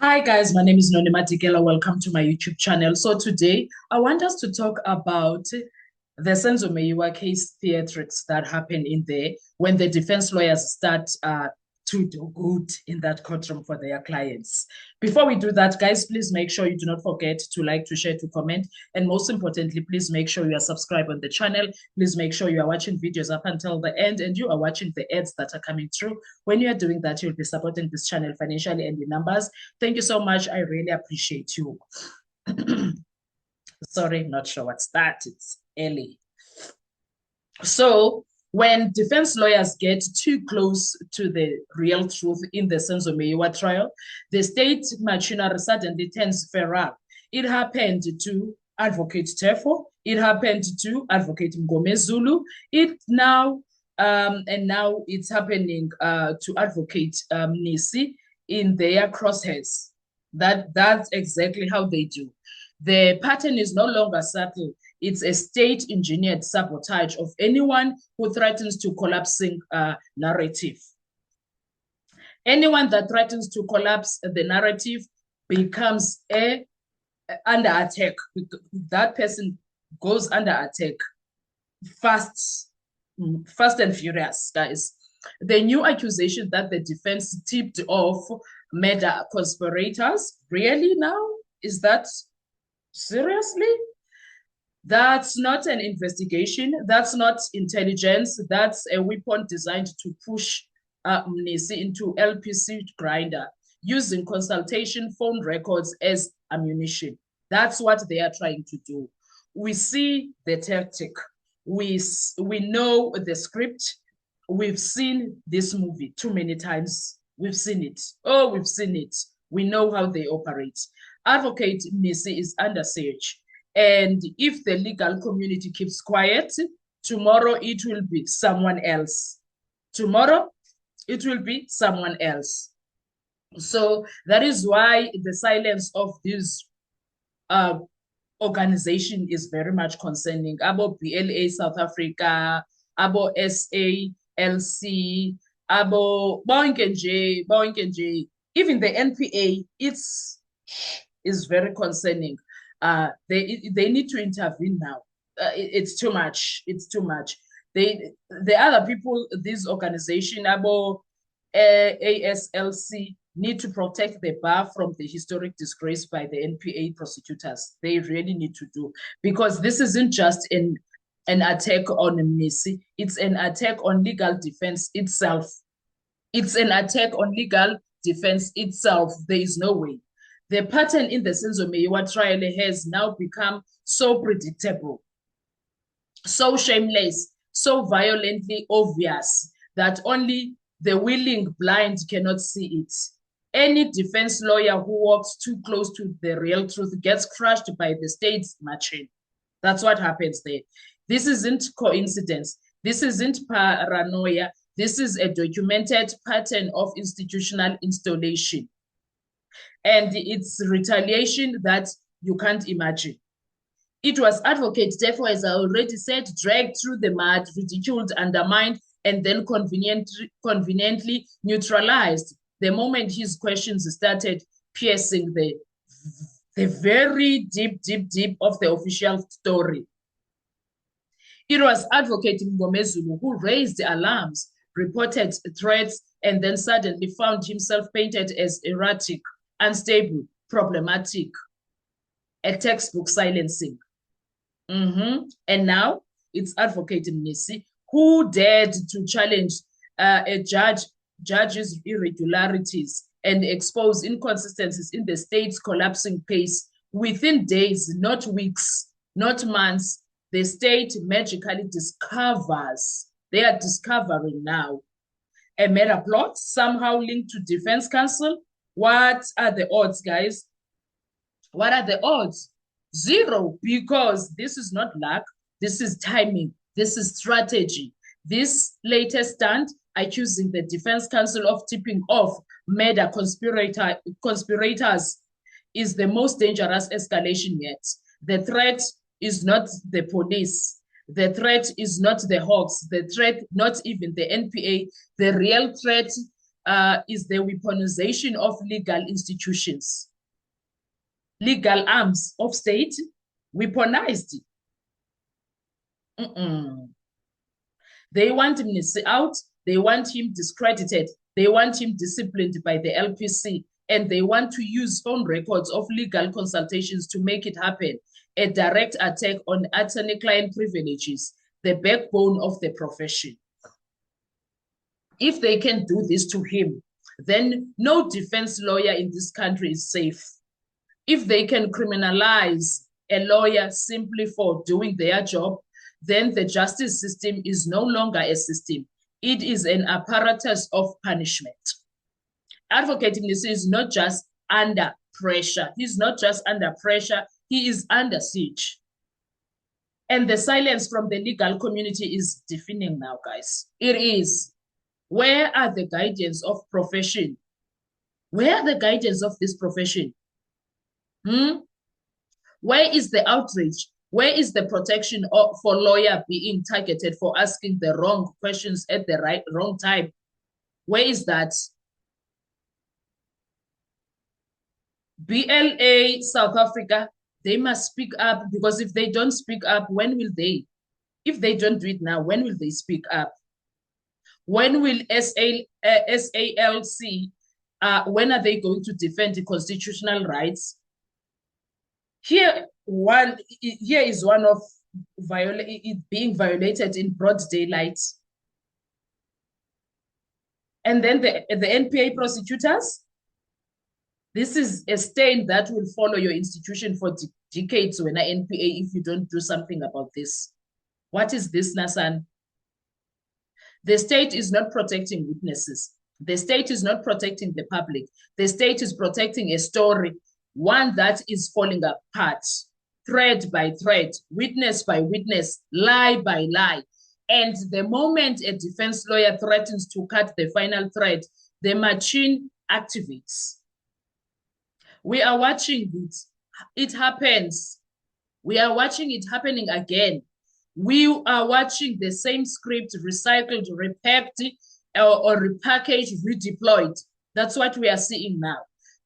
Hi guys, my name is Noni Matikela. Welcome to my YouTube channel. So today I want us to talk about the Senzo Meyiwa case theatrics that happen in there when the defense lawyers start to do good in that courtroom for their clients. Before we do that, guys, please make sure you do not forget to like, to share, to comment, and most importantly, please make sure you are subscribed on the channel. Please make sure you are watching videos up until the end and you are watching the ads that are coming through. When you are doing that, you'll be supporting this channel financially and in numbers. Thank you so much. I really appreciate you. Sorry, not sure what's that. It's early. So when defense lawyers get too close to the real truth in the Senzo Meyiwa trial, the state machinery suddenly turns feral. It happened to Advocate Tefo. It happened to Advocate Mgomezulu. And now it's happening to Advocate Nisi in their crosshairs. That's exactly how they do. The pattern is no longer subtle. It's a state-engineered sabotage of anyone who threatens to collapsing narrative. Anyone that threatens to collapse the narrative becomes under attack. That person goes under attack fast and furious, guys. The new accusation that the defense tipped off murder conspirators, really now? Is that seriously? That's not an investigation. That's not intelligence. That's a weapon designed to push Mnisi into LPC grinder using consultation phone records as ammunition. That's what they are trying to do. We see the tactic. We know the script. We've seen this movie too many times. We've seen it. Oh, we've seen it. We know how they operate. Advocate Mnisi is under search. And if the legal community keeps quiet, tomorrow it will be someone else. Tomorrow it will be someone else. So that is why the silence of this organization is very much concerning. Abo BLA South Africa, abo SALC, abo Boinkenje, even the NPA, is very concerning. They need to intervene now. It's too much. It's too much. The other people, this organization, abo ASLC, need to protect the bar from the historic disgrace by the NPA prosecutors. They really need to do, because this isn't just an attack on Mnisi. It's an attack on legal defense itself. It's an attack on legal defense itself. There is no way. The pattern in the Senzo Meyiwa trial has now become so predictable, so shameless, so violently obvious that only the willing blind cannot see it. Any defense lawyer who walks too close to the real truth gets crushed by the state's machine. That's what happens there. This isn't coincidence. This isn't paranoia. This is a documented pattern of institutional installation. And it's retaliation that you can't imagine. It was Advocate Tefo, as I already said, dragged through the mud, ridiculed, undermined, and then conveniently neutralized the moment his questions started piercing the very deep of the official story. It was Advocate Mgomezulu who raised alarms, reported threats, and then suddenly found himself painted as erratic, unstable, problematic, a textbook silencing. And now it's Advocate Mnisi who dared to challenge a judge's irregularities and expose inconsistencies in the state's collapsing pace within days, not weeks, not months. The state magically discovers, they are discovering now, a murder plot somehow linked to defense counsel. What are the odds, guys? What are the odds? Zero, because this is not luck. This is timing. This is strategy. This latest stunt, accusing the defense counsel of tipping off murder conspirators, is the most dangerous escalation yet. The threat is not the police. The threat is not the Hawks. The threat, not even the NPA. The real threat is the weaponization of legal institutions. Legal arms of state weaponized. They want him out. They want him discredited. They want him disciplined by the LPC. And they want to use phone records of legal consultations to make it happen. A direct attack on attorney-client privileges, the backbone of the profession. If they can do this to him, then no defense lawyer in this country is safe. If they can criminalize a lawyer simply for doing their job, then the justice system is no longer a system. It is an apparatus of punishment. Advocate Mnisi is not just under pressure. He's not just under pressure. He is under siege. And the silence from the legal community is deafening now, guys. It is. Where are the guardians of profession? Where are the guardians of this profession? Where is the outrage? Where is the protection for lawyer being targeted for asking the wrong questions at the wrong time? Where is that? BLA South Africa, they must speak up, because if they don't speak up, when will they? If they don't do it now, when will they speak up? When will SALC, when are they going to defend the constitutional rights? Here is one of being violated in broad daylight. And then the NPA prosecutors, this is a stain that will follow your institution for decades when NPA if you don't do something about this. What is this, Nasan? The state is not protecting witnesses. The state is not protecting the public. The state is protecting a story, one that is falling apart, thread by thread, witness by witness, lie by lie. And the moment a defense lawyer threatens to cut the final thread, the machine activates. We are watching it. It happens. We are watching it happening again. We are watching the same script recycled, repacked, or repackaged, redeployed. That's what we are seeing now.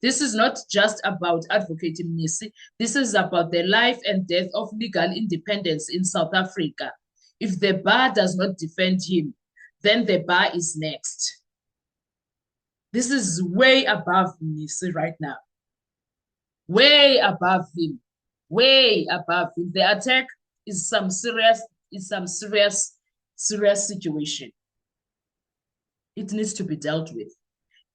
This is not just about Advocate Mnisi. This is about the life and death of legal independence in South Africa. If the bar does not defend him, then the bar is next. This is way above Mnisi right now. Way above him. Way above him. The attack is some serious situation. It needs to be dealt with.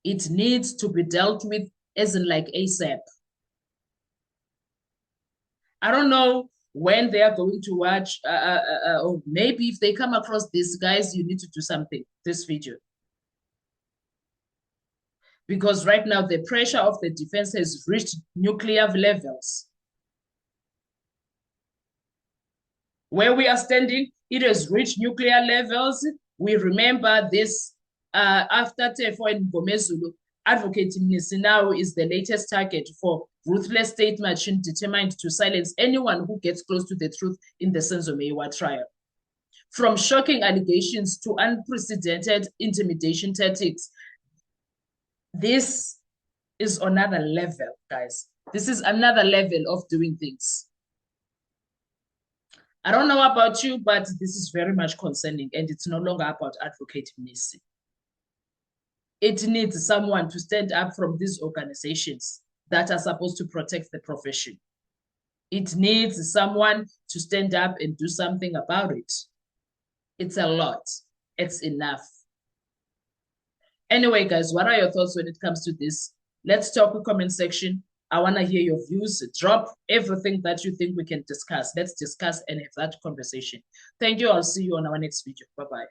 It needs to be dealt with as in like ASAP. I don't know when they are going to watch, or maybe if they come across this, guys, you need to do something, this video. Because right now the pressure of the defense has reached nuclear levels. Where we are standing, it has reached nuclear levels. We remember this after Tefo and Ngomezulu. Advocate Mnisi now is the latest target for ruthless state machine determined to silence anyone who gets close to the truth in the Senzo Meyiwa trial. From shocking allegations to unprecedented intimidation tactics, this is another level, guys. This is another level of doing things. I don't know about you, but this is very much concerning, and it's no longer about Advocate Mnisi. It needs someone to stand up from these organizations that are supposed to protect the profession. It needs someone to stand up and do something about it. It's a lot. It's enough. Anyway, guys, what are your thoughts when it comes to this? Let's talk in the comment section. I want to hear your views. Drop everything that you think we can discuss. Let's discuss and have that conversation. Thank you. I'll see you on our next video. Bye-bye.